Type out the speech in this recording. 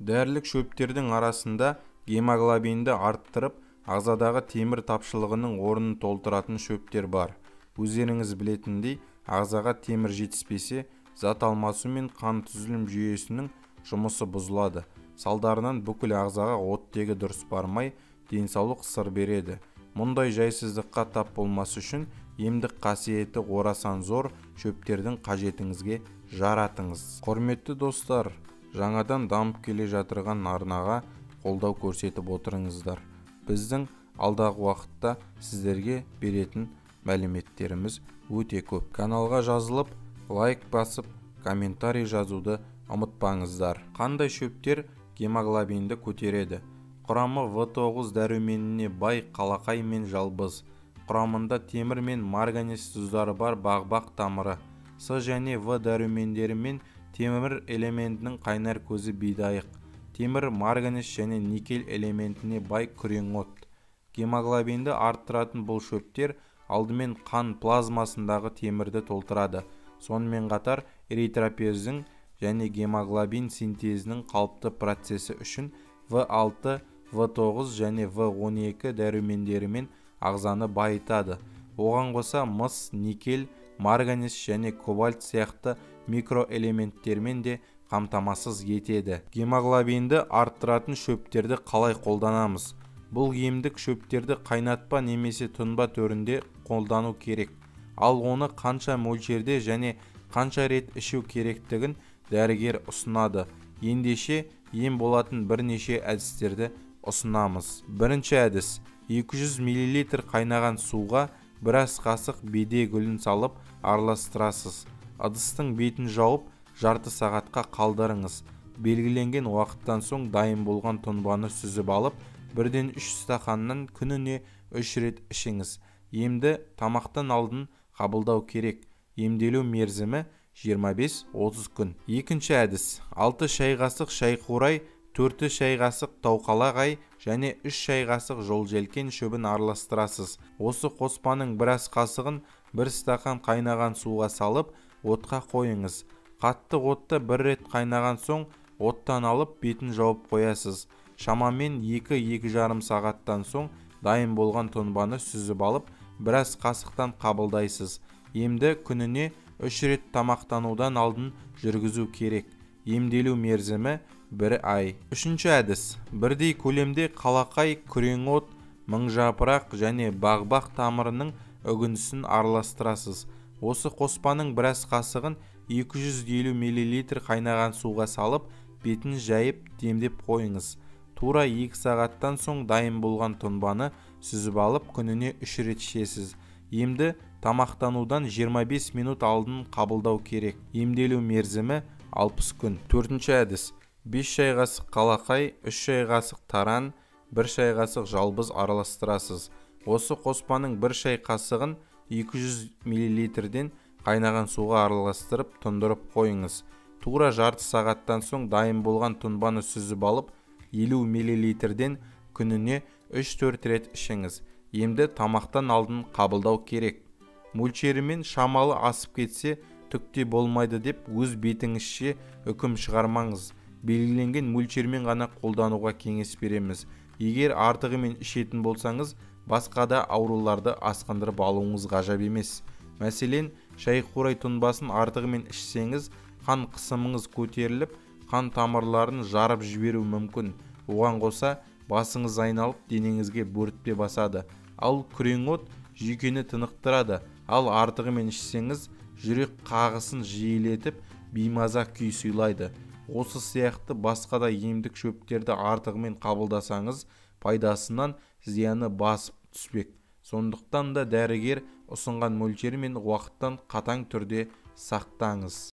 Дәрілік шөптердің арасында гемоглобинді арттырып, ағзадағы темір тапшылығының орнын толтыратын шөптер бар. Өздеріңіз білетіндей, ағзаға темір жетіспесе, зат алмасу мен қан түзілім жүйесінің жұмысы бұзылады. Салдарынан бүкіл ағзаға оттегі дұрыс бармай, денсаулық сыр береді. Мұндай жайсыздыққа тап болмас үшін емдік қасиеті орасан зор шөптердің қажетіңізге жаратыңыз. Құрметті достар, жаңадан дамып келе жатырған арнаға қолдау көрсетіп отырыңыздар. Біздің алдағы уақытта сіздерге беретін мәліметтеріміз өте көп. Каналға жазылып, лайк басып, комментарий жазуды ұмытпаңыздар. Қандай шөптер гемоглобинді көтереді? Құрамы В9 дәруменіне бай қалақай мен жалбыз. Құрамында темір мен марганец тұздары бар бағбақ тамыры. С және В дәрумендері мен темір элементінің қайнар көзі бидайық. Темір, марганец және никель элементіне бай күреңот. Гемоглобинді арттыратын бұл шөптер алдымен қан плазмасындағы темірді толтырады. Сонымен қатар эритропоездің және гемоглобин синтезінің қалыпты процесі үшін В6, В9 және В12 дәрумендерімен ағзаны байытады. Оған қоса мыс, никель, марганец және кобальт сияқты микроэлементтермен де қамтамасыз етеді. Гемоглобинді арттыратын шөптерді қалай қолданамыз? Бұл емдік шөптерді қайнатпа немесе тұнба түрінде қолдану керек. Ал оны қанша мөлшерде және қанша рет ішу керектігін дәрігер ұсынады. Ендеше ем болатын бірнеше әдістерді ұсынамыз. Бірінші әдіс: 200 мл қайнаған суға біраз қасық беде гүлін салып араластырасыз. Ыдыстың бетін жауып, жарты сағатқа қалдырыңыз. Белгіленген уақыттан соң дайын болған тұнбаны сүзіп алып, 1-3 стақаннан күніне 3 рет ішіңіз. Емді тамақтан алдын қабылдау керек. Емделу мерзімі 25-30 күн. Екінші әдіс: 6 шай қасық шайқурай, 4 шай қасық тауқалағай және 3 шай қасық жолжелкен шөбін араластырасыз. Осы қоспаның біраз қасығын 1 стақан қайнаған суға салып, отқа қойыңыз. Қатты отта 1 рет қайнаған соң оттан алып бетін жауып қоясыз. Шамамен 2-2,5 сағаттан соң дайын болған тұнбаны сүзіп алып, біраз қасықтан қабылдайсыз. Емді күніне 3 рет тамақтанудан алдын жүргізу керек. Емделу мерзімі 1 ай. Үшінші әдіс: бірдей көлемде қалақай, күреңот, мыңжапырақ және бағбақ тамырының үгіндісін араластырасыз. Осы қоспаның біраз қасығын 250 мл қайнаған суға салып, бетін жайып демдеп қойыңыз. Тура 2 сағаттан соң дайын болған тұнбаны сүзіп алып, күніне 3 рет ішесіз. Емді тамақтанудан 25 минут алдын қабылдау керек. Емделу мерзімі 60 күн. Төртінші әдіс: 5 шай қасық қалақай, 3 шай қасық таран, 1 шай қасық жалбыз араластырасыз. Осы қоспаның 1 шай қасығын 200 мл-ден қайнаған суға араластырып тұндырып қойыңыз. Тура жарты сағаттан соң дайын болған тұнбаны сүзіп алып, 50 мл-ден күніне 3-4 рет ішіңіз. Емді тамақтан алдын қабылдау керек. Мөлшерімен шамалы асып кетсе, түкте болмайды деп өз бетіңізше үкім шығармаңыз. Белгіленген мөлшермен ғана қолдануға кеңес береміз. Егер артығымен ішетін болсаңыз, басқа да ауруларды асқындырып алуыңыз ғажап емес. Мәселен, шайқурай тұнбасын артығымен ішсеңіз, қан қысымыңыз көтеріліп, қан тамырларын жарып жіберу мүмкін. Оған қоса, басыңыз айналып, денеңізге бөртпе басады. Ал күреңот жүйкені тынықтырады. Ал артығымен ішсеңіз, жүрек қағысын жиілетіп, беймаза күй сыйлайды. Осы сияқты басқа да емдік шөптерді артығымен қабылдасаңыз, пайдасынан зияны басып түспек. Сондықтан да дәрігер ұсынған мөлшері мен уақыттан қатаң түрде сақтаңыз.